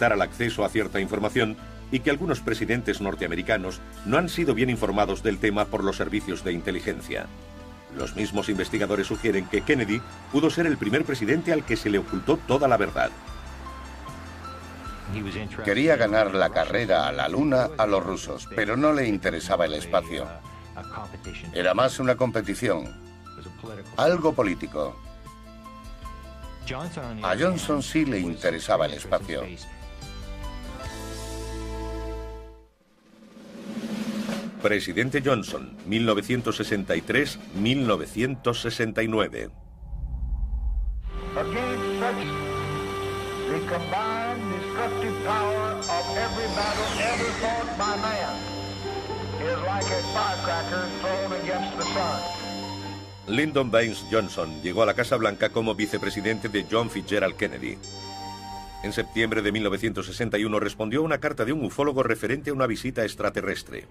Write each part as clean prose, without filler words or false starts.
afectar al acceso a cierta información y que algunos presidentes norteamericanos no han sido bien informados del tema por los servicios de inteligencia. Los mismos investigadores sugieren que Kennedy pudo ser el primer presidente al que se le ocultó toda la verdad. Quería ganar la carrera a la Luna a los rusos, pero no le interesaba el espacio. Era más una competición, algo político. A Johnson sí le interesaba el espacio. Presidente Johnson, 1963-1969. The combined destructive power of every battle ever fought by man is like a firecracker thrown against the sun. Lyndon Baines Johnson llegó a la Casa Blanca como vicepresidente de John Fitzgerald Kennedy. En septiembre de 1961 respondió a una carta de un ufólogo referente a una visita extraterrestre.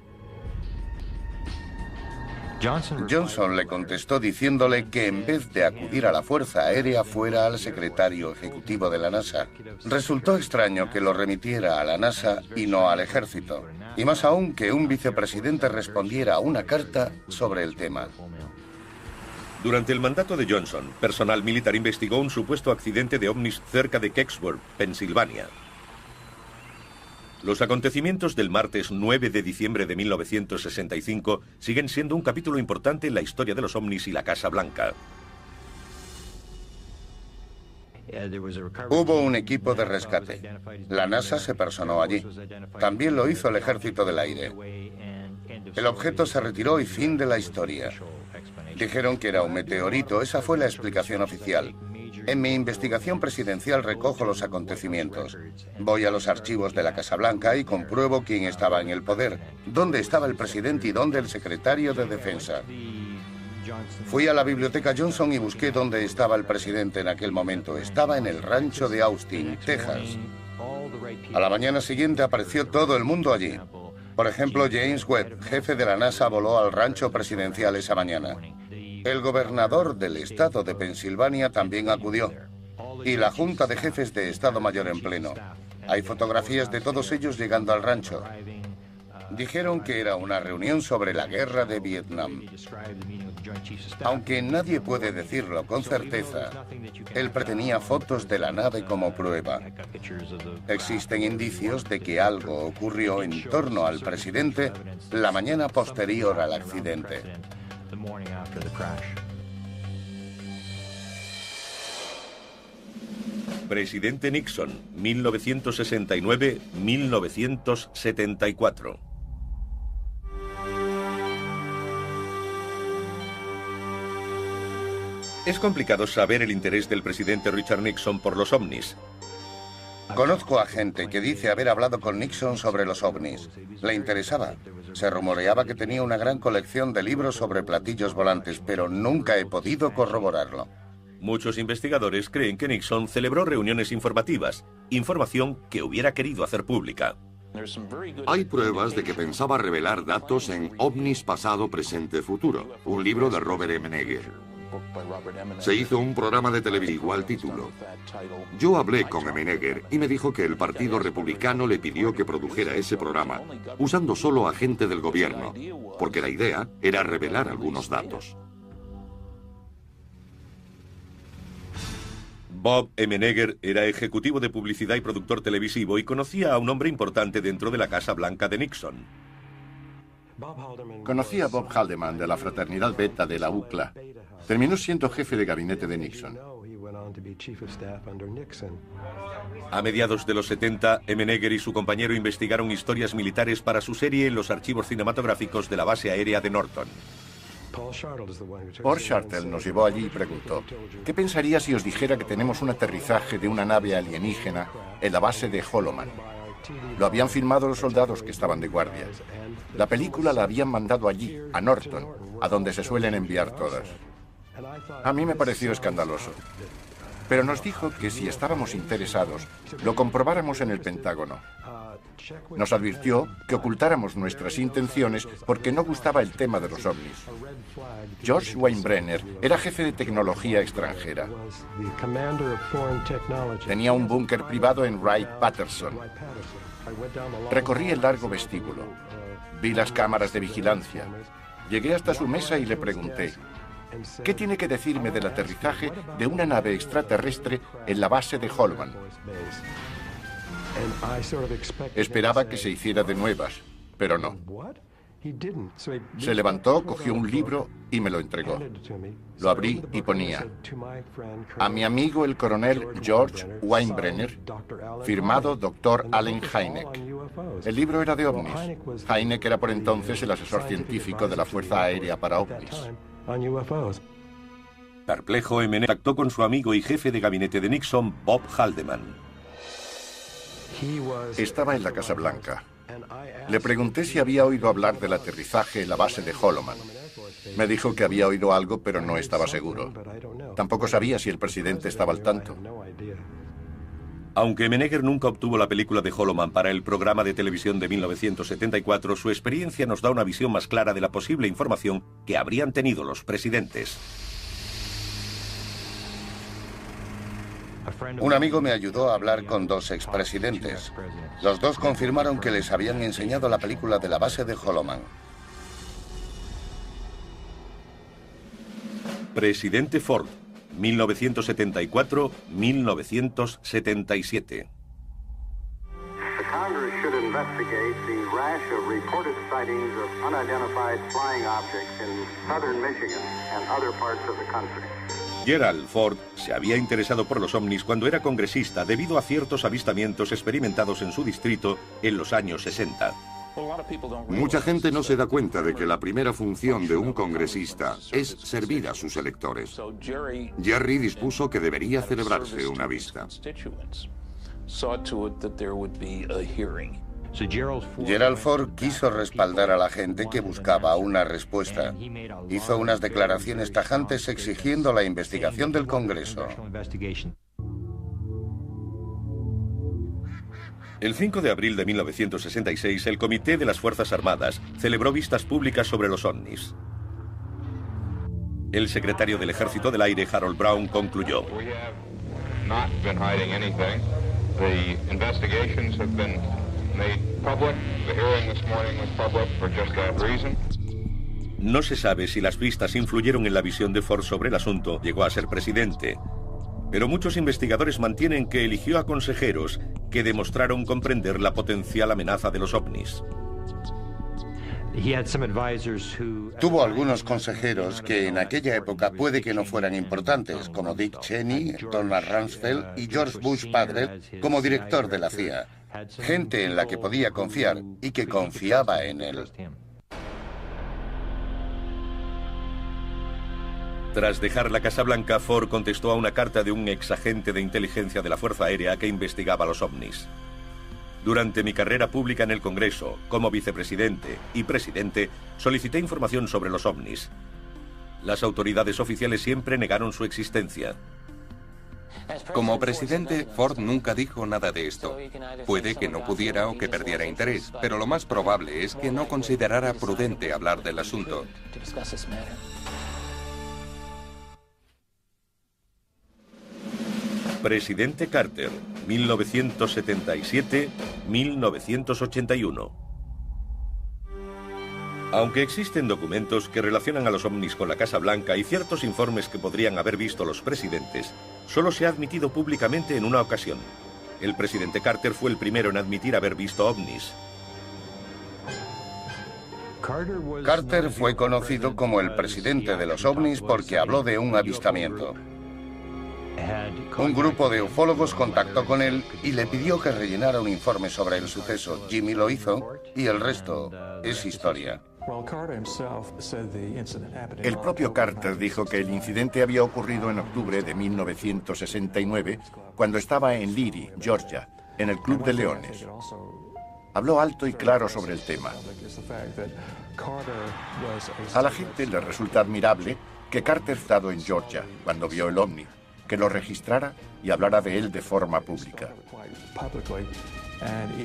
Johnson le contestó diciéndole que en vez de acudir a la Fuerza Aérea fuera al secretario ejecutivo de la NASA. Resultó extraño que lo remitiera a la NASA y no al ejército. Y más aún que un vicepresidente respondiera a una carta sobre el tema. Durante el mandato de Johnson, personal militar investigó un supuesto accidente de ovnis cerca de Kecksburg, Pensilvania. Los acontecimientos del martes 9 de diciembre de 1965 siguen siendo un capítulo importante en la historia de los ovnis y la Casa Blanca. Hubo un equipo de rescate. La NASA se personó allí. También lo hizo el Ejército del Aire. El objeto se retiró y fin de la historia. Dijeron que era un meteorito, esa fue la explicación oficial. En mi investigación presidencial recojo los acontecimientos. Voy a los archivos de la Casa Blanca y compruebo quién estaba en el poder, dónde estaba el presidente y dónde el secretario de Defensa. Fui a la biblioteca Johnson y busqué dónde estaba el presidente en aquel momento. Estaba en el rancho de Austin, Texas. A la mañana siguiente apareció todo el mundo allí. Por ejemplo, James Webb, jefe de la NASA, voló al rancho presidencial esa mañana. El gobernador del estado de Pensilvania también acudió. Y la Junta de Jefes de Estado Mayor en pleno. Hay fotografías de todos ellos llegando al rancho. Dijeron que era una reunión sobre la guerra de Vietnam. Aunque nadie puede decirlo con certeza, él tenía fotos de la nave como prueba. Existen indicios de que algo ocurrió en torno al presidente la mañana posterior al accidente. Presidente Nixon, 1969-1974. Es complicado saber el interés del presidente Richard Nixon por los ovnis. Conozco a gente que dice haber hablado con Nixon sobre los ovnis. Le interesaba. Se rumoreaba que tenía una gran colección de libros sobre platillos volantes, pero nunca he podido corroborarlo. Muchos investigadores creen que Nixon celebró reuniones informativas, información que hubiera querido hacer pública. Hay pruebas de que pensaba revelar datos en OVNIs pasado, presente, futuro, un libro de Robert M. Neger. Se hizo un programa de televisión igual título. Yo hablé con M. Neger y me dijo que el Partido Republicano le pidió que produjera ese programa usando solo a gente del gobierno, porque la idea era revelar algunos datos. Bob M. Neger era ejecutivo de publicidad y productor televisivo y conocía a un hombre importante dentro de la Casa Blanca de Nixon. Conocí a Bob Haldeman de la fraternidad Beta de la UCLA. Terminó siendo jefe de gabinete de Nixon. A mediados de los 70, M. Neger y su compañero investigaron historias militares para su serie en los archivos cinematográficos de la base aérea de Norton. Paul Shartle nos llevó allí y preguntó: ¿qué pensaría si os dijera que tenemos un aterrizaje de una nave alienígena en la base de Holloman? Lo habían filmado los soldados que estaban de guardia. La película la habían mandado allí, a Norton, a donde se suelen enviar todas. A mí me pareció escandaloso. pero nos dijo que si estábamos interesados, lo comprobáramos en el Pentágono. Nos advirtió que ocultáramos nuestras intenciones porque no gustaba el tema de los ovnis. George Weinbrenner era jefe de tecnología extranjera. Tenía un búnker privado en Wright-Patterson. Recorrí el largo vestíbulo. Vi las cámaras de vigilancia. Llegué hasta su mesa y le pregunté: ¿qué tiene que decirme del aterrizaje de una nave extraterrestre en la base de Holloman? Esperaba que se hiciera de nuevas, pero no. Se levantó, cogió un libro y me lo entregó. Lo abrí y ponía: a mi amigo el coronel George Weinbrenner, firmado Dr. Allen Hynek. El libro era de ovnis. Hynek era por entonces el asesor científico de la Fuerza Aérea para ovnis. Perplejo, MN contactó con su amigo y jefe de gabinete de Nixon, Bob Haldeman. Estaba en la Casa Blanca. Le pregunté si había oído hablar del aterrizaje en la base de Holloman. Me dijo que había oído algo, pero no estaba seguro. Tampoco sabía si el presidente estaba al tanto. Aunque Menegger nunca obtuvo la película de Holloman para el programa de televisión de 1974, su experiencia nos da una visión más clara de la posible información que habrían tenido los presidentes. Un amigo me ayudó a hablar con dos expresidentes. Los dos confirmaron que les habían enseñado la película de la base de Holloman. Presidente Ford, 1974-1977. The Congress should investigate the rash of reported sightings of unidentified flying objects in southern Michigan and other parts of the country. Gerald Ford se había interesado por los ovnis cuando era congresista debido a ciertos avistamientos experimentados en su distrito en los años 60. Mucha gente no se da cuenta de que la primera función de un congresista es servir a sus electores. Jerry dispuso que debería celebrarse una vista. Gerald Ford quiso respaldar a la gente que buscaba una respuesta. Hizo unas declaraciones tajantes exigiendo la investigación del Congreso. El 5 de abril de 1966, el Comité de las Fuerzas Armadas celebró vistas públicas sobre los ovnis. El secretario del Ejército del Aire, Harold Brown, concluyó: no se sabe si las vistas influyeron en la visión de Ford sobre el asunto. Llegó a ser presidente. Pero muchos investigadores mantienen que eligió a consejeros que demostraron comprender la potencial amenaza de los ovnis. Tuvo algunos consejeros que en aquella época puede que no fueran importantes, como Dick Cheney, Donald Rumsfeld y George Bush padre como director de la CIA. Gente en la que podía confiar y que confiaba en él. Tras dejar la Casa Blanca, Ford contestó a una carta de un exagente de inteligencia de la Fuerza Aérea que investigaba los ovnis. Durante mi carrera pública en el Congreso, como vicepresidente y presidente, solicité información sobre los ovnis. Las autoridades oficiales siempre negaron su existencia. Como presidente, Ford nunca dijo nada de esto. Puede que no pudiera o que perdiera interés, pero lo más probable es que no considerara prudente hablar del asunto. Presidente Carter, 1977-1981. Aunque existen documentos que relacionan a los ovnis con la Casa Blanca y ciertos informes que podrían haber visto los presidentes, solo se ha admitido públicamente en una ocasión. El presidente Carter fue el primero en admitir haber visto ovnis. Carter fue conocido como el presidente de los ovnis porque habló de un avistamiento. Un grupo de ufólogos contactó con él y le pidió que rellenara un informe sobre el suceso. Jimmy lo hizo y el resto es historia. El propio Carter dijo que el incidente había ocurrido en octubre de 1969, cuando estaba en Leary, Georgia, en el Club de Leones. Habló alto y claro sobre el tema. A la gente le resulta admirable que Carter estado en Georgia cuando vio el ovni, que lo registrara y hablara de él de forma pública.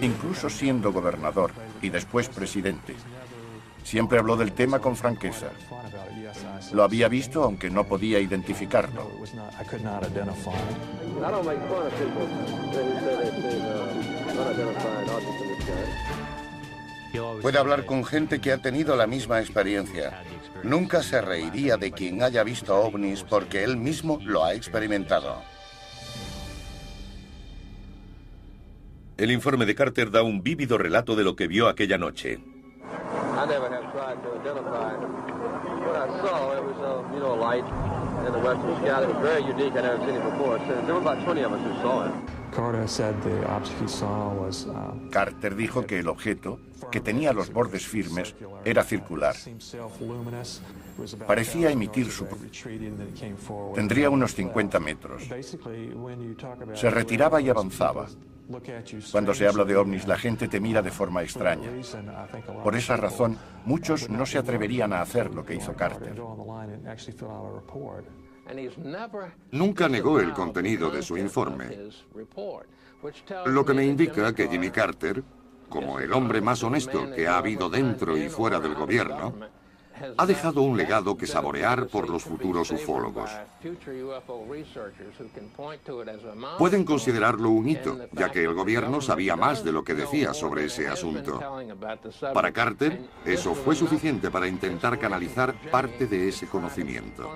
Incluso siendo gobernador y después presidente, siempre habló del tema con franqueza. Lo había visto aunque no podía identificarlo. Puede hablar con gente que ha tenido la misma experiencia. Nunca se reiría de quien haya visto ovnis porque él mismo lo ha experimentado. El informe de Carter da un vívido relato de lo que vio aquella noche. Carter dijo que el objeto, que tenía los bordes firmes, era circular. Parecía emitir su... Tendría unos 50 metros. Se retiraba y avanzaba. Cuando se habla de ovnis, la gente te mira de forma extraña. Por esa razón, muchos no se atreverían a hacer lo que hizo Carter. Nunca negó el contenido de su informe, lo que me indica que Jimmy Carter, como el hombre más honesto que ha habido dentro y fuera del gobierno, ha dejado un legado que saborear por los futuros ufólogos. Pueden considerarlo un hito, ya que el gobierno sabía más de lo que decía sobre ese asunto. Para Carter, eso fue suficiente para intentar canalizar parte de ese conocimiento.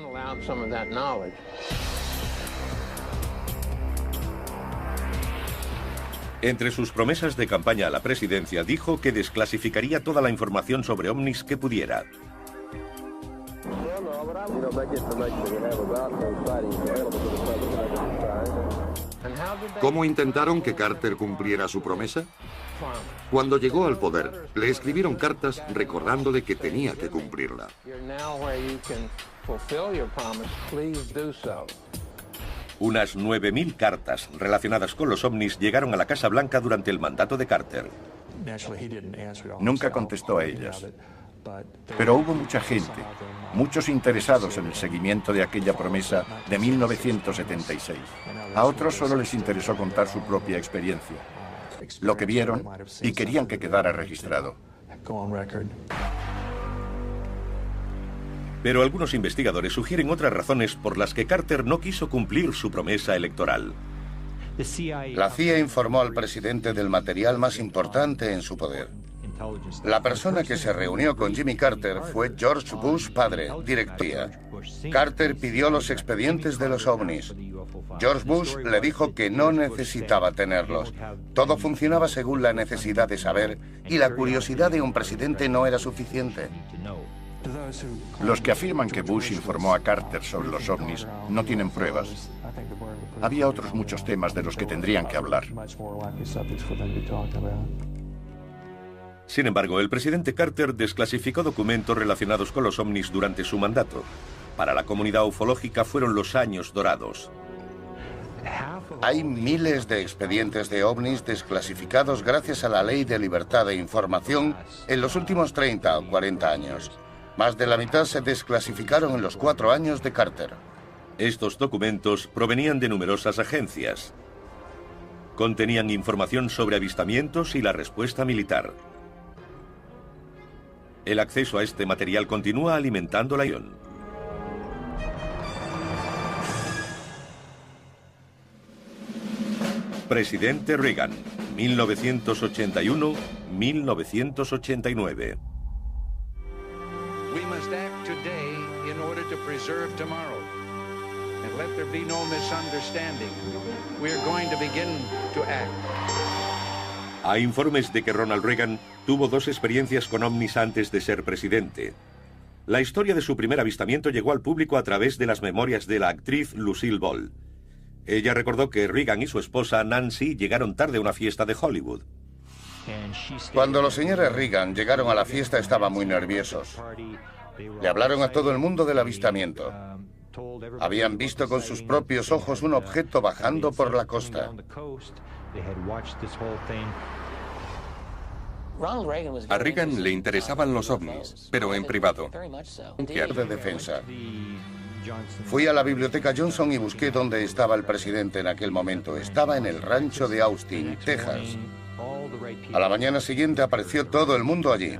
Entre sus promesas de campaña a la presidencia, dijo que desclasificaría toda la información sobre ovnis que pudiera. ¿Cómo intentaron que Carter cumpliera su promesa? Cuando llegó al poder, le escribieron cartas recordándole que tenía que cumplirla. Unas 9.000 cartas relacionadas con los ovnis llegaron a la Casa Blanca durante el mandato de Carter. Nunca contestó a ellas. Pero hubo mucha gente, muchos interesados en el seguimiento de aquella promesa de 1976. A otros solo les interesó contar su propia experiencia, lo que vieron y querían que quedara registrado. Pero algunos investigadores sugieren otras razones por las que Carter no quiso cumplir su promesa electoral. La CIA informó al presidente del material más importante en su poder. La persona que se reunió con Jimmy Carter fue George Bush padre, directía. Carter pidió los expedientes de los ovnis. George Bush le dijo que no necesitaba tenerlos. Todo funcionaba según la necesidad de saber y la curiosidad de un presidente no era suficiente. Los que afirman que Bush informó a Carter sobre los ovnis no tienen pruebas. Había otros muchos temas de los que tendrían que hablar. Sin embargo, el presidente Carter desclasificó documentos relacionados con los ovnis durante su mandato. Para la comunidad ufológica fueron los años dorados. Hay miles de expedientes de ovnis desclasificados gracias a la Ley de Libertad de Información en los últimos 30 o 40 años. Más de la mitad se desclasificaron en los 4 años de Carter. Estos documentos provenían de numerosas agencias. Contenían información sobre avistamientos y la respuesta militar. El acceso a este material continúa alimentando la ION. Presidente Reagan, 1981-1989. We must act today in order to preserve tomorrow. And let there be no misunderstanding. We are going to begin to act. Hay informes de que Ronald Reagan tuvo 2 experiencias con ovnis antes de ser presidente. La historia de su primer avistamiento llegó al público a través de las memorias de la actriz Lucille Ball. Ella recordó que Reagan y su esposa Nancy llegaron tarde a una fiesta de Hollywood. Cuando los señores Reagan llegaron a la fiesta estaban muy nerviosos. Le hablaron a todo el mundo del avistamiento. Habían visto con sus propios ojos un objeto bajando por la costa. A Reagan le interesaban los ovnis, pero en privado. De defensa. Fui a la biblioteca Johnson y busqué dónde estaba el presidente en aquel momento. Estaba en el rancho de Austin, Texas. A la mañana siguiente apareció todo el mundo allí.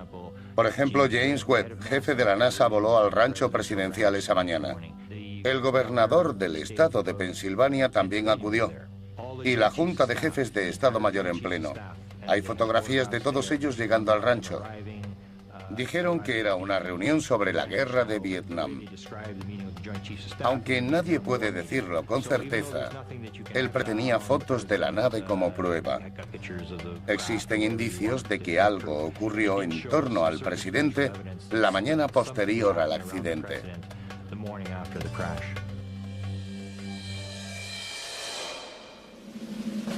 Por ejemplo, James Webb, jefe de la NASA, voló al rancho presidencial esa mañana. El gobernador del estado de Pensilvania también acudió. Y la Junta de Jefes de Estado Mayor en pleno. Hay fotografías de todos ellos llegando al rancho. Dijeron que era una reunión sobre la guerra de Vietnam. Aunque nadie puede decirlo con certeza, él tenía fotos de la nave como prueba. Existen indicios de que algo ocurrió en torno al presidente la mañana posterior al accidente.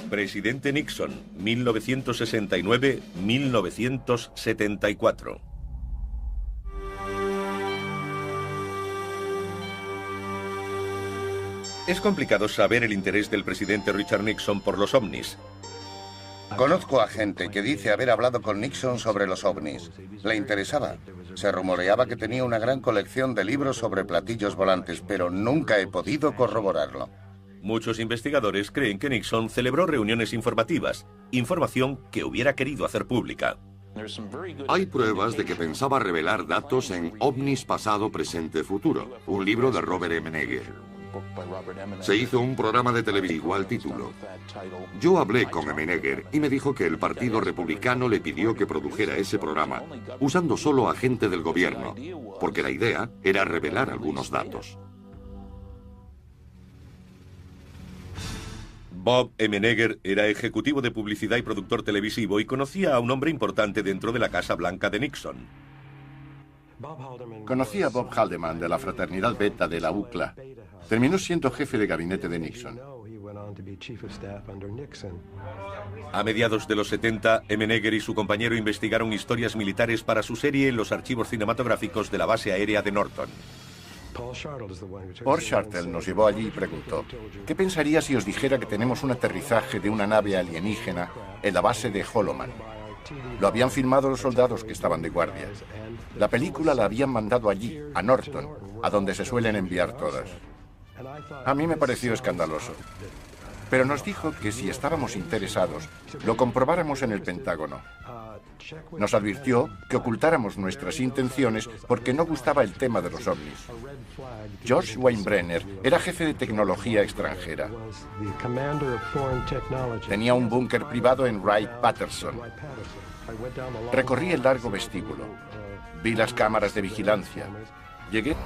Presidente Nixon, 1969-1974. Es complicado saber el interés del presidente Richard Nixon por los ovnis. Conozco a gente que dice haber hablado con Nixon sobre los ovnis. Le interesaba. Se rumoreaba que tenía una gran colección de libros sobre platillos volantes, pero nunca he podido corroborarlo. Muchos investigadores creen que Nixon celebró reuniones informativas, información que hubiera querido hacer pública. Hay pruebas de que pensaba revelar datos en Ovnis Pasado, Presente, Futuro, un libro de Robert M. Neger. Se hizo un programa de televisión igual título. Yo hablé con M. Neger y me dijo que el Partido Republicano le pidió que produjera ese programa usando solo a gente del gobierno, porque la idea era revelar algunos datos. Bob M. Neger era ejecutivo de publicidad y productor televisivo y conocía a un hombre importante dentro de la Casa Blanca de Nixon. Conocí a Bob Haldeman de la fraternidad Beta de la UCLA. Terminó siendo jefe de gabinete de Nixon. A mediados de los 70, M. Neger y su compañero investigaron historias militares para su serie en los archivos cinematográficos de la base aérea de Norton. Paul Shartle nos llevó allí y preguntó: ¿qué pensaría si os dijera que tenemos un aterrizaje de una nave alienígena en la base de Holloman? Lo habían filmado los soldados que estaban de guardia. La película la habían mandado allí, a Norton, a donde se suelen enviar todas. A mí me pareció escandaloso. Pero nos dijo que si estábamos interesados, lo comprobáramos en el Pentágono. Nos advirtió que ocultáramos nuestras intenciones porque no gustaba el tema de los ovnis. George Weinbrenner era jefe de tecnología extranjera. Tenía un búnker privado en Wright-Patterson. Recorrí el largo vestíbulo. Vi las cámaras de vigilancia. Llegué.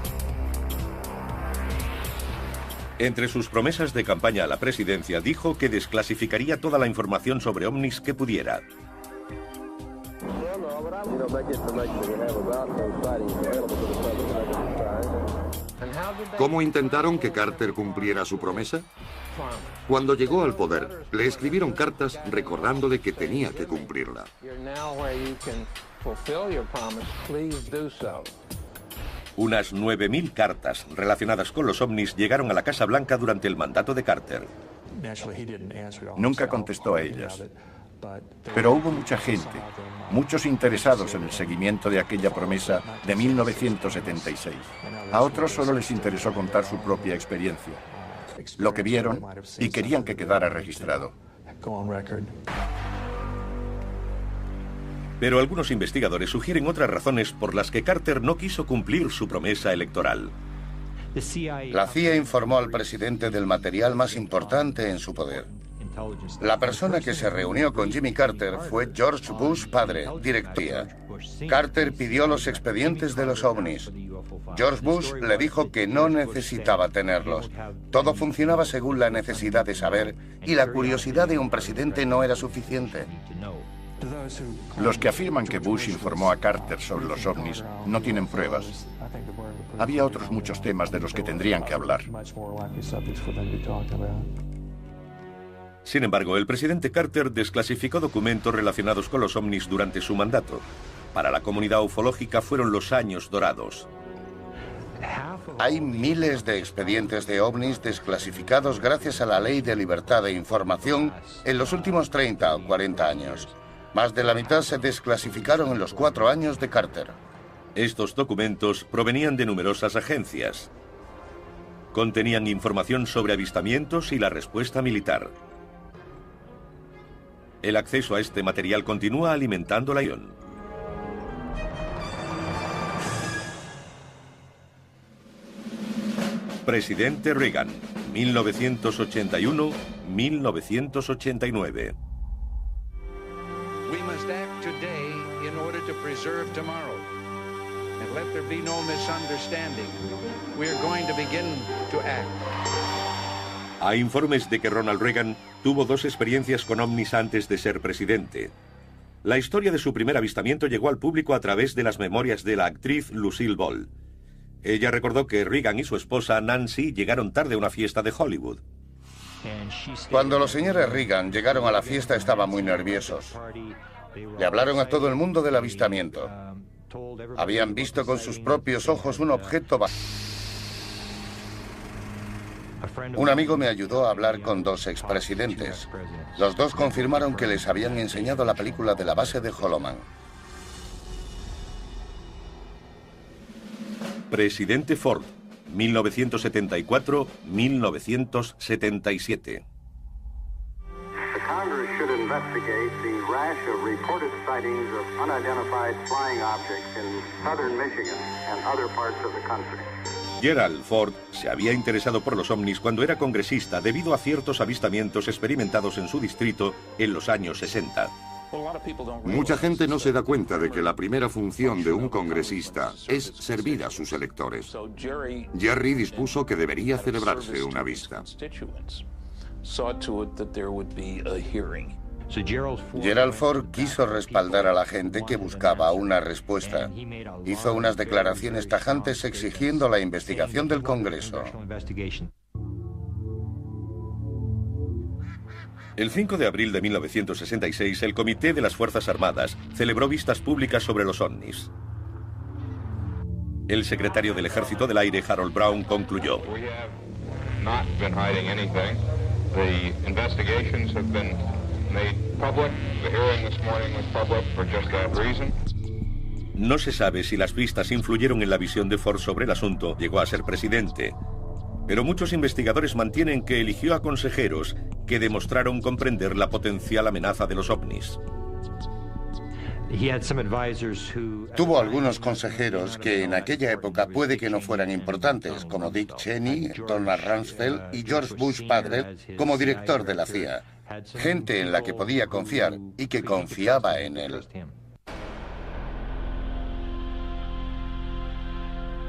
Entre sus promesas de campaña a la presidencia, dijo que desclasificaría toda la información sobre ovnis que pudiera. ¿Cómo intentaron que Carter cumpliera su promesa? Cuando llegó al poder, le escribieron cartas recordándole que tenía que cumplirla. Unas 9.000 cartas relacionadas con los ovnis llegaron a la Casa Blanca durante el mandato de Carter. Nunca contestó a ellas. Pero hubo mucha gente, muchos interesados en el seguimiento de aquella promesa de 1976. A otros solo les interesó contar su propia experiencia, lo que vieron y querían que quedara registrado. Pero algunos investigadores sugieren otras razones por las que Carter no quiso cumplir su promesa electoral. La CIA informó al presidente del material más importante en su poder. La persona que se reunió con Jimmy Carter fue George Bush padre, director. Carter pidió los expedientes de los ovnis. George Bush le dijo que no necesitaba tenerlos. Todo funcionaba según la necesidad de saber y la curiosidad de un presidente no era suficiente. Los que afirman que Bush informó a Carter sobre los ovnis no tienen pruebas. Había otros muchos temas de los que tendrían que hablar. Sin embargo, el presidente Carter desclasificó documentos relacionados con los ovnis durante su mandato. Para la comunidad ufológica fueron los años dorados. Hay miles de expedientes de ovnis desclasificados gracias a la Ley de Libertad de Información en los últimos 30 o 40 años. Más de la mitad se desclasificaron en los 4 años de Carter. Estos documentos provenían de numerosas agencias. Contenían información sobre avistamientos y la respuesta militar. El acceso a este material continúa alimentando la ion. Presidente Reagan, 1981-1989. We must act today in order to preserve tomorrow. And let there be no misunderstanding. We are going to begin to act. Hay informes de que Ronald Reagan tuvo 2 experiencias con ovnis antes de ser presidente. La historia de su primer avistamiento llegó al público a través de las memorias de la actriz Lucille Ball. Ella recordó que Reagan y su esposa Nancy llegaron tarde a una fiesta de Hollywood. Cuando los señores Reagan llegaron a la fiesta estaban muy nerviosos. Le hablaron a todo el mundo del avistamiento. Habían visto con sus propios ojos un objeto. Un amigo me ayudó a hablar con 2 expresidentes. Los 2 confirmaron que les habían enseñado la película de la base de Holloman. Presidente Ford, 1974-1977. The Congress should investigate the rash of reported sightings of unidentified flying objects in southern Michigan and other parts of the country. Gerald Ford se había interesado por los ovnis cuando era congresista debido a ciertos avistamientos experimentados en su distrito en los años 60. Mucha gente no se da cuenta de que la primera función de un congresista es servir a sus electores. Jerry dispuso que debería celebrarse una vista. Gerald Ford quiso respaldar a la gente que buscaba una respuesta. Hizo unas declaraciones tajantes exigiendo la investigación del Congreso. El 5 de abril de 1966, el Comité de las Fuerzas Armadas celebró vistas públicas sobre los ovnis. El secretario del Ejército del Aire, Harold Brown, concluyó: no se sabe si las vistas influyeron en la visión de Ford sobre el asunto. Llegó a ser presidente. Pero muchos investigadores mantienen que eligió a consejeros que demostraron comprender la potencial amenaza de los ovnis. Tuvo algunos consejeros que en aquella época puede que no fueran importantes, como Dick Cheney, Donald Rumsfeld y George Bush padre como director de la CIA. Gente en la que podía confiar y que confiaba en él.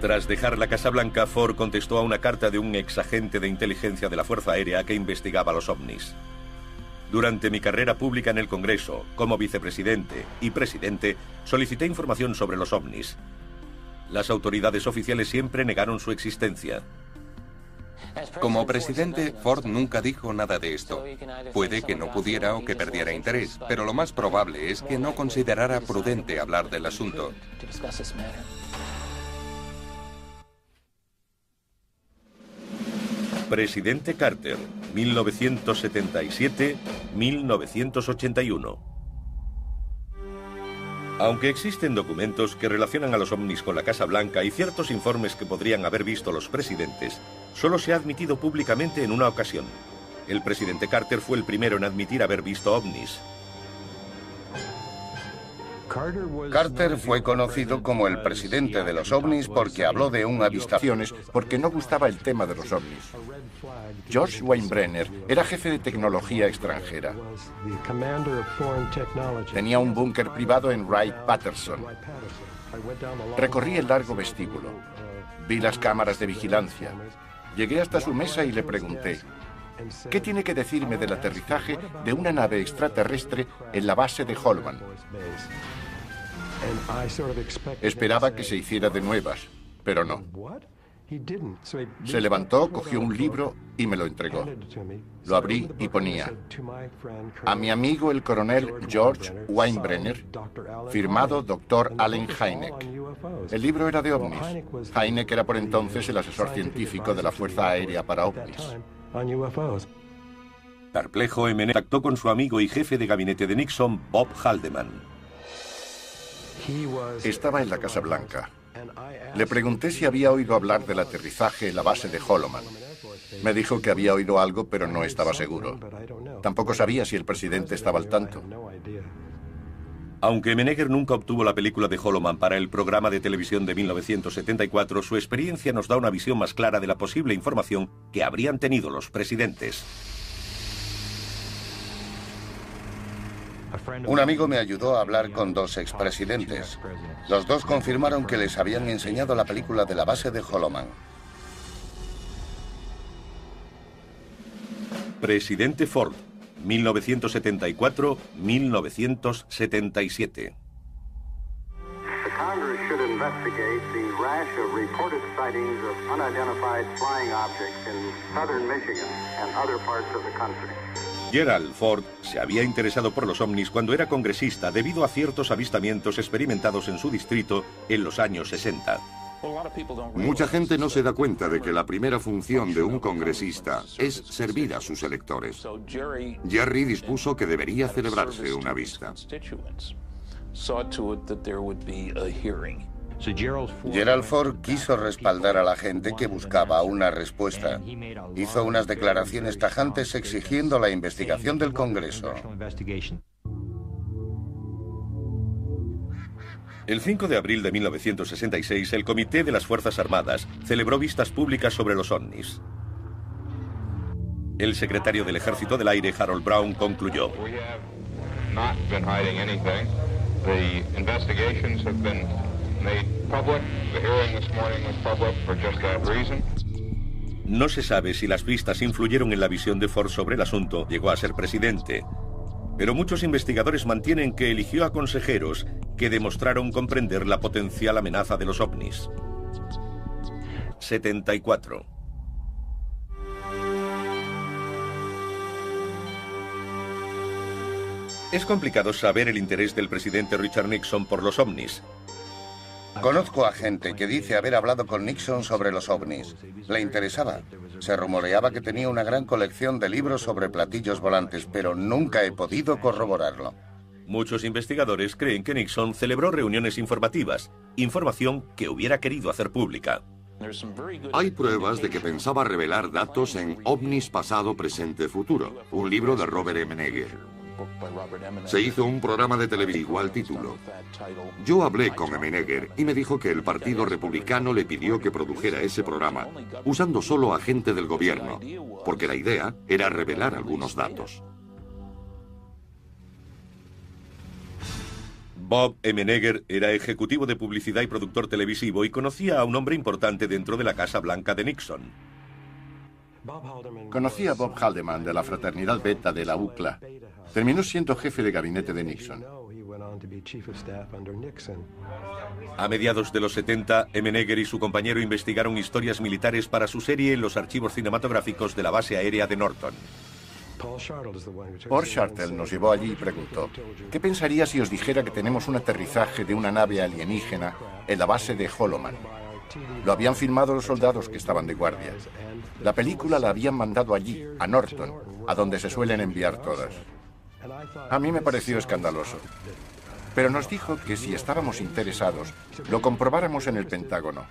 Tras dejar la Casa Blanca, Ford contestó a una carta de un exagente de inteligencia de la Fuerza Aérea que investigaba los ovnis. Durante mi carrera pública en el Congreso, como vicepresidente y presidente, solicité información sobre los ovnis. Las autoridades oficiales siempre negaron su existencia. Como presidente, Ford nunca dijo nada de esto. Puede que no pudiera o que perdiera interés, pero lo más probable es que no considerara prudente hablar del asunto. Presidente Carter, 1977-1981. Aunque existen documentos que relacionan a los ovnis con la Casa Blanca y ciertos informes que podrían haber visto los presidentes, solo se ha admitido públicamente en una ocasión. El presidente Carter fue el primero en admitir haber visto ovnis. Carter fue conocido como el presidente de los ovnis porque habló de un avistamiento, porque no gustaba el tema de los ovnis. George Weinbrenner era jefe de tecnología extranjera. Tenía un búnker privado en Wright-Patterson. Recorrí el largo vestíbulo. Vi las cámaras de vigilancia. Llegué hasta su mesa y le pregunté: ¿qué tiene que decirme del aterrizaje de una nave extraterrestre en la base de Holloman? Esperaba que se hiciera de nuevas, pero no. Se levantó, cogió un libro y me lo entregó. Lo abrí y ponía: a mi amigo el coronel George Weinbrenner, firmado Dr. Allen Hynek. El libro era de ovnis. Hynek era por entonces el asesor científico de la Fuerza Aérea para ovnis. Perplejo, contactó con su amigo y jefe de gabinete de Nixon, Bob Haldeman. Estaba en la Casa Blanca. Le pregunté si había oído hablar del aterrizaje en la base de Holloman. Me dijo que había oído algo, pero no estaba seguro. Tampoco sabía si el presidente estaba al tanto. Aunque Menegher nunca obtuvo la película de Holloman para el programa de televisión de 1974, su experiencia nos da una visión más clara de la posible información que habrían tenido los presidentes. Un amigo me ayudó a hablar con dos expresidentes. Los dos confirmaron que les habían enseñado la película de la base de Holloman. Presidente Ford, 1974-1977. The Congress should investigate the rash of reported sightings of unidentified flying objects in southern Michigan and other parts of the country. Gerald Ford se había interesado por los ovnis cuando era congresista debido a ciertos avistamientos experimentados en su distrito en los años 60. Mucha gente no se da cuenta de que la primera función de un congresista es servir a sus electores. Jerry dispuso que debería celebrarse una vista. Gerald Ford quiso respaldar a la gente que buscaba una respuesta. Hizo unas declaraciones tajantes exigiendo la investigación del Congreso. El 5 de abril de 1966, el Comité de las Fuerzas Armadas celebró vistas públicas sobre los ovnis. El secretario del Ejército del Aire, Harold Brown, concluyó: no se sabe si las vistas influyeron en la visión de Ford sobre el asunto. Llegó a ser presidente. Pero muchos investigadores mantienen que eligió a consejeros que demostraron comprender la potencial amenaza de los ovnis. 74. Es complicado saber el interés del presidente Richard Nixon por los ovnis. Conozco a gente que dice haber hablado con Nixon sobre los ovnis. Le interesaba. Se rumoreaba que tenía una gran colección de libros sobre platillos volantes, pero nunca he podido corroborarlo. Muchos investigadores creen que Nixon celebró reuniones informativas, información que hubiera querido hacer pública. Hay pruebas de que pensaba revelar datos en Ovnis Pasado, Presente, Futuro, un libro de Robert M. Menegher. Se hizo un programa de televisión de igual título. Yo hablé con Menegher y me dijo que el Partido Republicano le pidió que produjera ese programa usando solo a gente del gobierno, porque la idea era revelar algunos datos. Bob M. Menegher era ejecutivo de publicidad y productor televisivo y conocía a un hombre importante dentro de la Casa Blanca de Nixon. Conocí a Bob Haldeman de la fraternidad Beta de la UCLA. Terminó siendo jefe de gabinete de Nixon. A mediados de los 70, Menegher y su compañero investigaron historias militares para su serie en los archivos cinematográficos de la base aérea de Norton. Paul Shartel nos llevó allí y preguntó: ¿qué pensaría si os dijera que tenemos un aterrizaje de una nave alienígena en la base de Holloman? Lo habían filmado los soldados que estaban de guardia. La película la habían mandado allí, a Norton, a donde se suelen enviar todas. A mí me pareció escandaloso. Pero nos dijo que si estábamos interesados, lo comprobáramos en el Pentágono.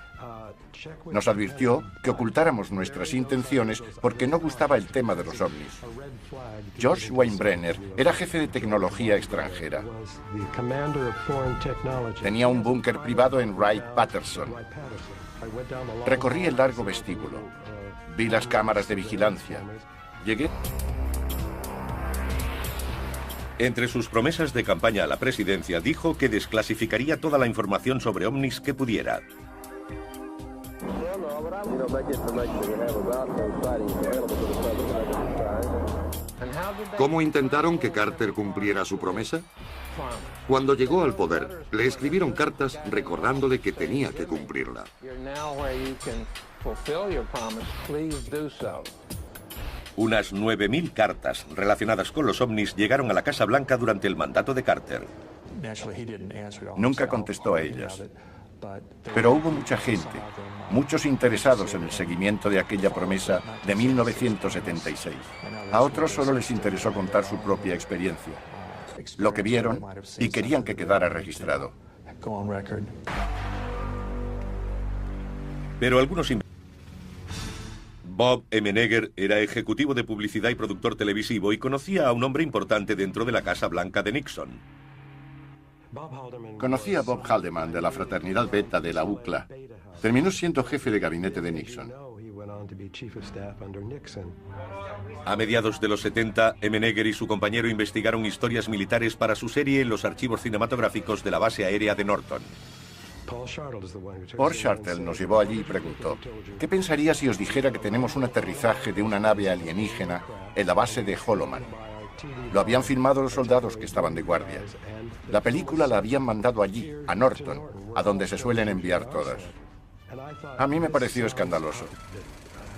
Nos advirtió que ocultáramos nuestras intenciones porque no gustaba el tema de los ovnis. George Weinbrenner era jefe de tecnología extranjera. Tenía un búnker privado en Wright-Patterson. Recorrí el largo vestíbulo. Vi las cámaras de vigilancia. Llegué. Entre sus promesas de campaña a la presidencia, dijo que desclasificaría toda la información sobre ovnis que pudiera. ¿Cómo intentaron que Carter cumpliera su promesa? Cuando llegó al poder, le escribieron cartas recordándole que tenía que cumplirla. Unas 9.000 cartas relacionadas con los ovnis llegaron a la Casa Blanca durante el mandato de Carter. Nunca contestó a ellas. Pero hubo mucha gente, muchos interesados en el seguimiento de aquella promesa de 1976. A otros solo les interesó contar su propia experiencia, lo que vieron y querían que quedara registrado. Pero algunos Bob M. Neger era ejecutivo de publicidad y productor televisivo y conocía a un hombre importante dentro de la Casa Blanca de Nixon. Conocía a Bob Haldeman de la fraternidad Beta de la UCLA. Terminó siendo jefe de gabinete de Nixon. A mediados de los 70, M. Neger y su compañero investigaron historias militares para su serie en los archivos cinematográficos de la base aérea de Norton. Paul Shartle nos llevó allí y preguntó: ¿qué pensaría si os dijera que tenemos un aterrizaje de una nave alienígena en la base de Holloman? Lo habían filmado los soldados que estaban de guardia. La película la habían mandado allí, a Norton, a donde se suelen enviar todas. A mí me pareció escandaloso.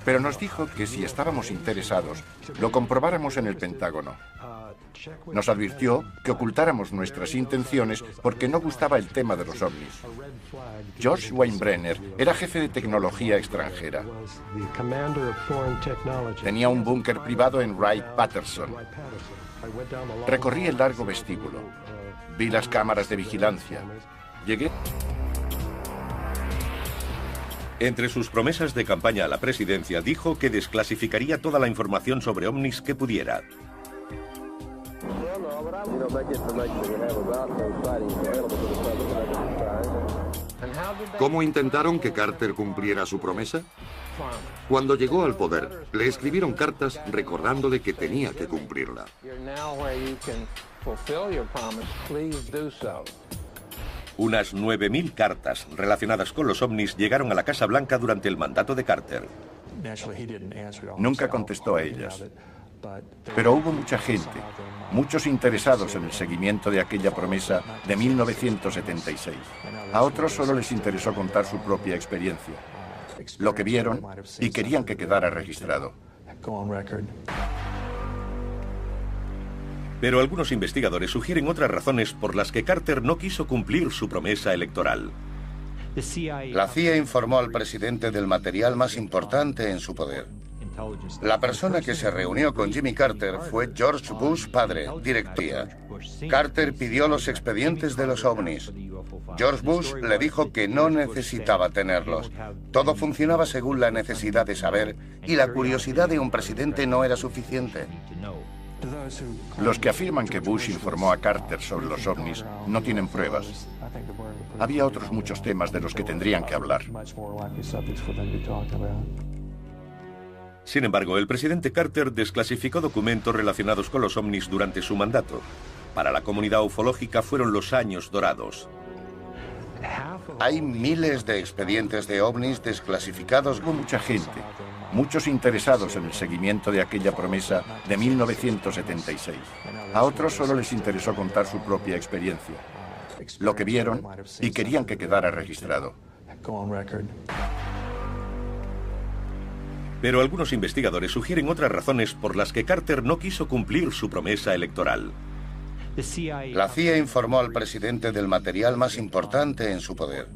Pero nos dijo que si estábamos interesados, lo comprobáramos en el Pentágono. Nos advirtió que ocultáramos nuestras intenciones porque no gustaba el tema de los ovnis. George Weinbrenner era jefe de tecnología extranjera. Tenía un búnker privado en Wright-Patterson. Recorrí el largo vestíbulo. Vi las cámaras de vigilancia. Llegué. Entre sus promesas de campaña a la presidencia, dijo que desclasificaría toda la información sobre ovnis que pudiera. ¿Cómo intentaron que Carter cumpliera su promesa? Cuando llegó al poder, le escribieron cartas recordándole que tenía que cumplirla. Unas 9.000 cartas relacionadas con los ovnis llegaron a la Casa Blanca durante el mandato de Carter. Nunca contestó a ellas. Pero hubo mucha gente, muchos interesados en el seguimiento de aquella promesa de 1976. A otros solo les interesó contar su propia experiencia, lo que vieron y querían que quedara registrado. Pero algunos investigadores sugieren otras razones por las que Carter no quiso cumplir su promesa electoral. La CIA informó al presidente del material más importante en su poder. La persona que se reunió con Jimmy Carter fue George Bush padre, directía. Carter pidió los expedientes de los ovnis. George Bush le dijo que no necesitaba tenerlos. Todo funcionaba según la necesidad de saber y la curiosidad de un presidente no era suficiente. Los que afirman que Bush informó a Carter sobre los ovnis no tienen pruebas. Había otros muchos temas de los que tendrían que hablar. Sin embargo, el presidente Carter desclasificó documentos relacionados con los ovnis durante su mandato. Para la comunidad ufológica fueron los años dorados. Hay miles de expedientes de ovnis desclasificados. Hubo mucha gente, muchos interesados en el seguimiento de aquella promesa de 1976. A otros solo les interesó contar su propia experiencia, lo que vieron y querían que quedara registrado. Pero algunos investigadores sugieren otras razones por las que Carter no quiso cumplir su promesa electoral. La CIA informó al presidente del material más importante en su poder.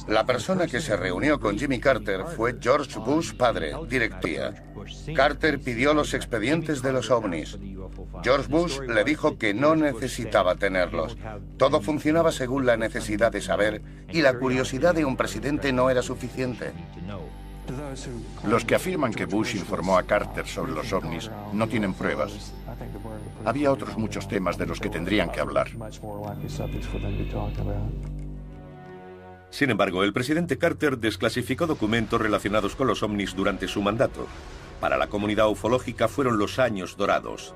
La persona que se reunió con Jimmy Carter fue George Bush padre, directía. Carter pidió los expedientes de los ovnis. George Bush le dijo que no necesitaba tenerlos. Todo funcionaba según la necesidad de saber y la curiosidad de un presidente no era suficiente. Los que afirman que Bush informó a Carter sobre los ovnis no tienen pruebas. Había otros muchos temas de los que tendrían que hablar. Sin embargo, el presidente Carter desclasificó documentos relacionados con los ovnis durante su mandato. Para la comunidad ufológica fueron los años dorados.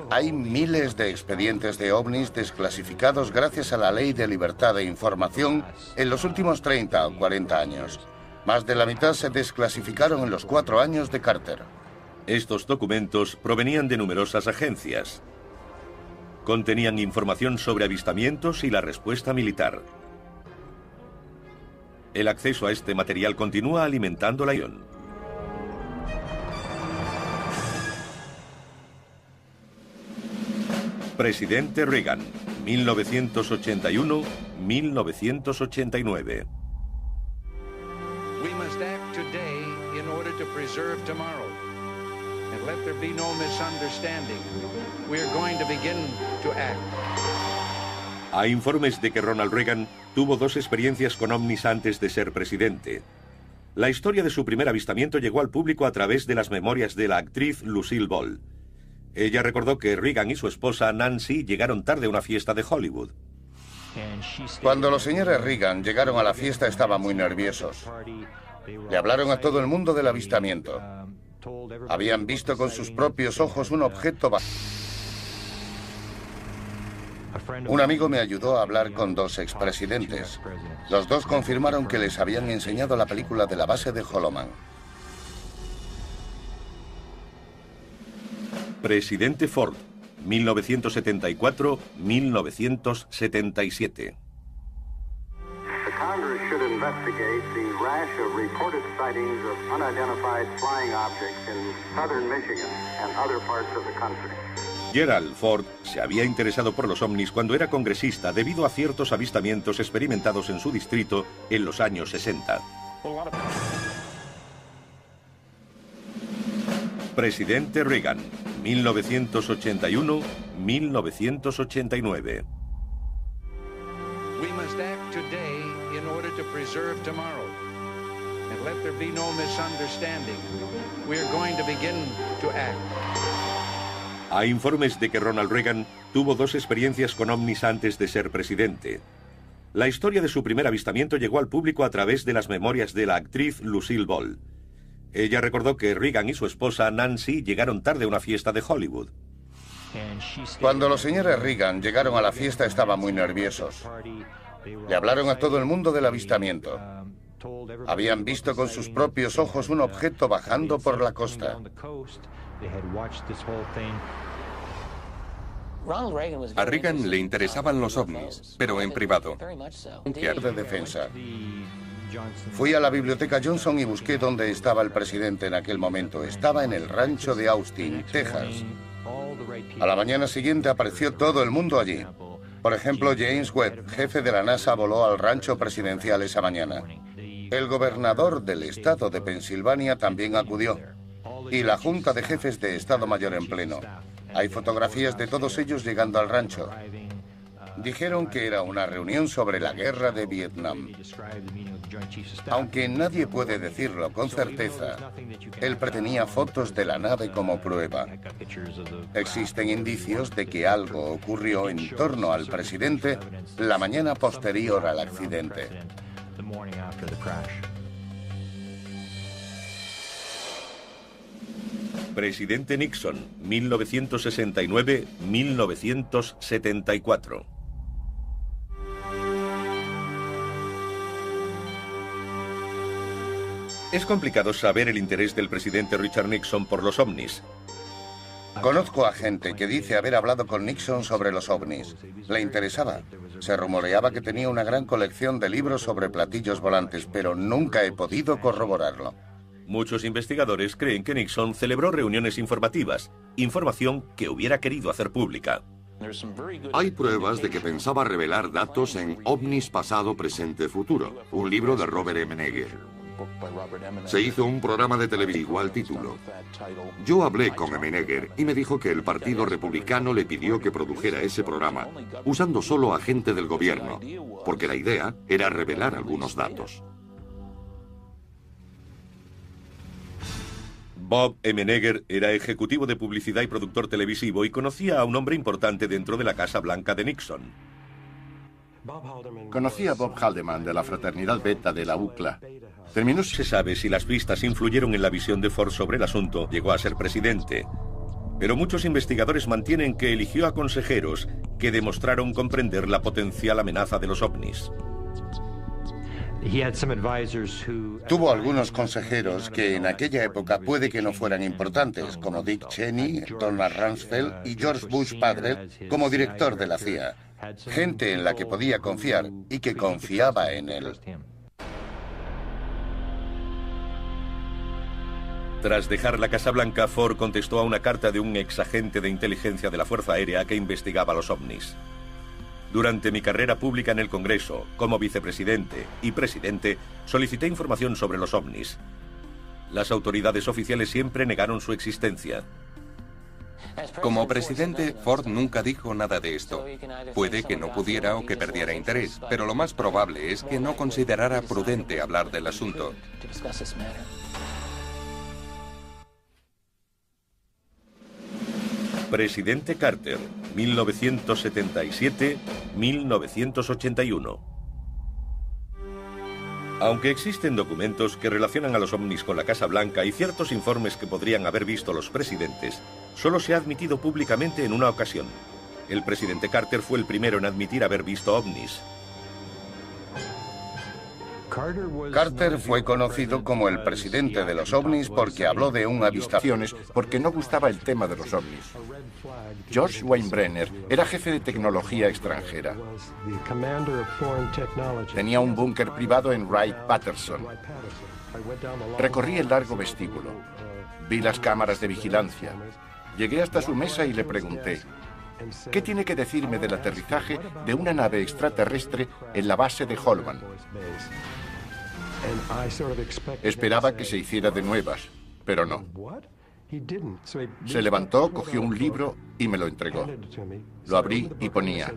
Hay miles de expedientes de ovnis desclasificados gracias a la Ley de Libertad de Información en los últimos 30 o 40 años. Más de la mitad se desclasificaron en los 4 años de Carter. Estos documentos provenían de numerosas agencias. Contenían información sobre avistamientos y la respuesta militar. El acceso a este material continúa alimentando la ION. Presidente Reagan, 1981-1989. We must act today in order to preserve tomorrow. And let there be no misunderstanding. We are going to begin to act. Hay informes de que Ronald Reagan tuvo 2 experiencias con ovnis antes de ser presidente. La historia de su primer avistamiento llegó al público a través de las memorias de la actriz Lucille Ball. Ella recordó que Reagan y su esposa Nancy llegaron tarde a una fiesta de Hollywood. Cuando los señores Reagan llegaron a la fiesta estaban muy nerviosos. Le hablaron a todo el mundo del avistamiento. Habían visto con sus propios ojos un objeto. Un amigo me ayudó a hablar con 2 expresidentes. Los 2 confirmaron que les habían enseñado la película de la base de Holloman. Presidente Ford, 1974-1977. The Congress should investigate the rash of reported sightings of unidentified flying objects in southern Michigan and other parts of the country. Gerald Ford se había interesado por los ovnis cuando era congresista debido a ciertos avistamientos experimentados en su distrito en los años 60. Presidente Reagan, 1981-1989. We must act today in order to preserve tomorrow. And let there be no misunderstanding. We are going to begin to act. Hay informes de que Ronald Reagan tuvo 2 experiencias con ovnis antes de ser presidente. La historia de su primer avistamiento llegó al público a través de las memorias de la actriz Lucille Ball. Ella recordó que Reagan y su esposa Nancy llegaron tarde a una fiesta de Hollywood. Cuando los señores Reagan llegaron a la fiesta estaban muy nerviosos. Le hablaron a todo el mundo del avistamiento. Habían visto con sus propios ojos un objeto bajando por la costa. A Reagan le interesaban los ovnis, pero en privado. De defensa. Fui a la biblioteca Johnson y busqué dónde estaba el presidente en aquel momento. Estaba en el rancho de Austin, Texas. A la mañana siguiente apareció todo el mundo allí. Por ejemplo, James Webb, jefe de la NASA, voló al rancho presidencial esa mañana. El gobernador del estado de Pensilvania también acudió. Y la Junta de Jefes de Estado Mayor en pleno. Hay fotografías de todos ellos llegando al rancho. Dijeron que era una reunión sobre la guerra de Vietnam. Aunque nadie puede decirlo con certeza, él tenía fotos de la nave como prueba. Existen indicios de que algo ocurrió en torno al presidente la mañana posterior al accidente. Presidente Nixon, 1969-1974. Es complicado saber el interés del presidente Richard Nixon por los ovnis. Conozco a gente que dice haber hablado con Nixon sobre los ovnis. Le interesaba. Se rumoreaba que tenía una gran colección de libros sobre platillos volantes, pero nunca he podido corroborarlo. Muchos investigadores creen que Nixon celebró reuniones informativas, información que hubiera querido hacer pública. Hay pruebas de que pensaba revelar datos en Ovnis Pasado, Presente, Futuro, un libro de Robert M. Neger. Se hizo un programa de televisión igual título. Yo hablé con M. Neger y me dijo que el Partido Republicano le pidió que produjera ese programa usando solo a gente del gobierno, porque la idea era revelar algunos datos. Bob M. Neger era ejecutivo de publicidad y productor televisivo y conocía a un hombre importante dentro de la Casa Blanca de Nixon. Conocí a Bob Haldeman de la fraternidad Beta de la UCLA. No se sabe si las pistas influyeron en la visión de Ford sobre el asunto. Llegó a ser presidente. Pero muchos investigadores mantienen que eligió a consejeros que demostraron comprender la potencial amenaza de los ovnis. Tuvo algunos consejeros que en aquella época puede que no fueran importantes, como Dick Cheney, Donald Rumsfeld y George Bush padre como director de la CIA. Gente en la que podía confiar y que confiaba en él. Tras dejar la Casa Blanca, Ford contestó a una carta de un exagente de inteligencia de la Fuerza Aérea que investigaba los ovnis. Durante mi carrera pública en el Congreso, como vicepresidente y presidente, solicité información sobre los ovnis. Las autoridades oficiales siempre negaron su existencia. Como presidente, Ford nunca dijo nada de esto. Puede que no pudiera o que perdiera interés, pero lo más probable es que no considerara prudente hablar del asunto. Presidente Carter, 1977-1981. Aunque existen documentos que relacionan a los ovnis con la Casa Blanca y ciertos informes que podrían haber visto los presidentes, solo se ha admitido públicamente en una ocasión. El presidente Carter fue el primero en admitir haber visto ovnis. Carter fue conocido como el presidente de los ovnis porque habló de un avistamiento. Porque no gustaba el tema de los ovnis. George Weinbrenner era jefe de tecnología extranjera. Tenía un búnker privado en Wright-Patterson. Recorrí el largo vestíbulo. Vi las cámaras de vigilancia. Llegué hasta su mesa y le pregunté: ¿qué tiene que decirme del aterrizaje de una nave extraterrestre en la base de Holloman? Esperaba que se hiciera de nuevas, pero no. Se levantó, cogió un libro y me lo entregó. Lo abrí y ponía: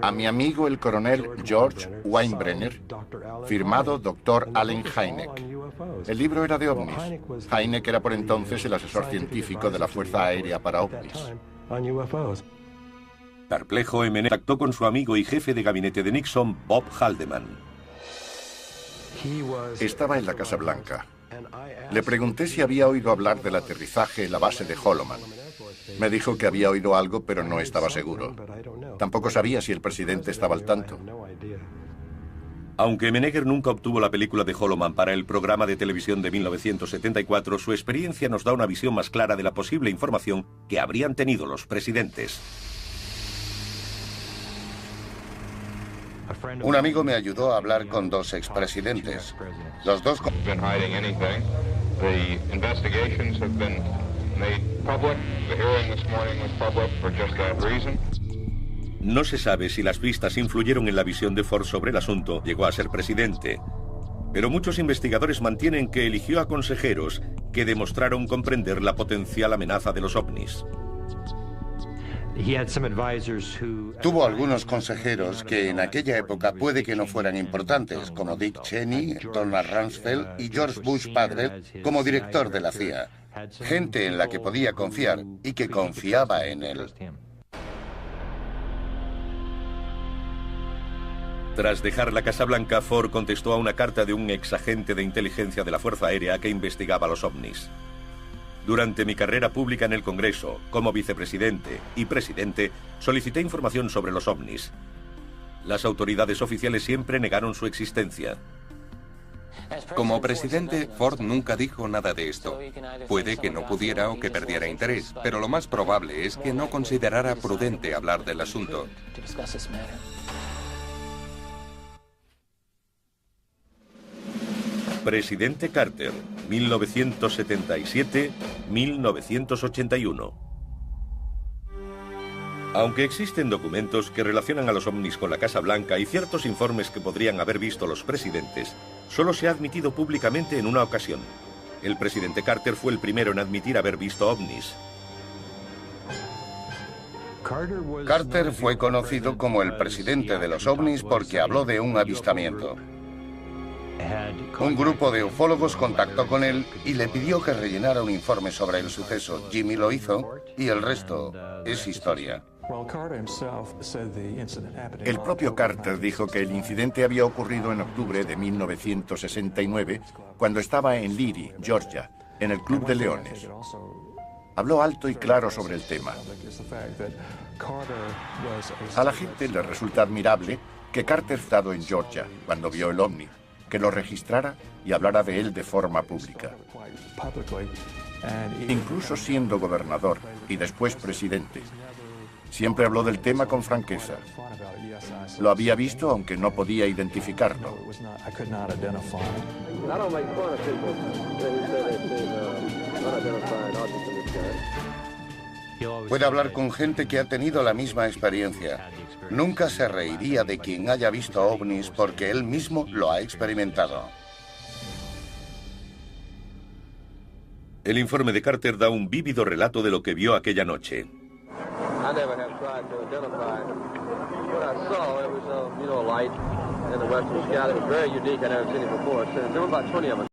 a mi amigo el coronel George Weinbrenner, firmado Dr. Allen Hynek. El libro era de ovnis. Hynek era por entonces el asesor científico de la Fuerza Aérea para ovnis. Perplejo, MN contactó con su amigo y jefe de gabinete de Nixon, Bob Haldeman. Estaba en la Casa Blanca. Le pregunté si había oído hablar del aterrizaje en la base de Holloman. Me dijo que había oído algo, pero no estaba seguro. Tampoco sabía si el presidente estaba al tanto. Aunque Menneger nunca obtuvo la película de Holloman para el programa de televisión de 1974, su experiencia nos da una visión más clara de la posible información que habrían tenido los presidentes. Un amigo me ayudó a hablar con dos expresidentes. Los dos... No se sabe si las vistas influyeron en la visión de Ford sobre el asunto. Llegó a ser presidente. Pero muchos investigadores mantienen que eligió a consejeros que demostraron comprender la potencial amenaza de los ovnis. Tuvo algunos consejeros que en aquella época puede que no fueran importantes, como Dick Cheney, Donald Rumsfeld y George Bush padre como director de la CIA. Gente en la que podía confiar y que confiaba en él. Tras dejar la Casa Blanca, Ford contestó a una carta de un exagente de inteligencia de la Fuerza Aérea que investigaba los ovnis. Durante mi carrera pública en el Congreso, como vicepresidente y presidente, solicité información sobre los ovnis. Las autoridades oficiales siempre negaron su existencia. Como presidente, Ford nunca dijo nada de esto. Puede que no pudiera o que perdiera interés, pero lo más probable es que no considerara prudente hablar del asunto. Presidente Carter, 1977-1981. Aunque existen documentos que relacionan a los ovnis con la Casa Blanca y ciertos informes que podrían haber visto los presidentes, solo se ha admitido públicamente en una ocasión. El presidente Carter fue el primero en admitir haber visto ovnis. Carter fue conocido como el presidente de los ovnis porque habló de un avistamiento. Un grupo de ufólogos contactó con él y le pidió que rellenara un informe sobre el suceso. Jimmy lo hizo y el resto es historia. El propio Carter dijo que el incidente había ocurrido en octubre de 1969, cuando estaba en Leary, Georgia, en el Club de Leones. Habló alto y claro sobre el tema. A la gente le resulta admirable que Carter estado en Georgia cuando vio el ovni, que lo registrara y hablara de él de forma pública. Incluso siendo gobernador y después presidente, siempre habló del tema con franqueza. Lo había visto aunque no podía identificarlo. Puede hablar con gente que ha tenido la misma experiencia. Nunca se reiría de quien haya visto ovnis porque él mismo lo ha experimentado. El informe de Carter da un vívido relato de lo que vio aquella noche. I never have tried to identify what I saw. It was, a light in the western sky that was very unique. I never seen it before. So there were about 20 of them.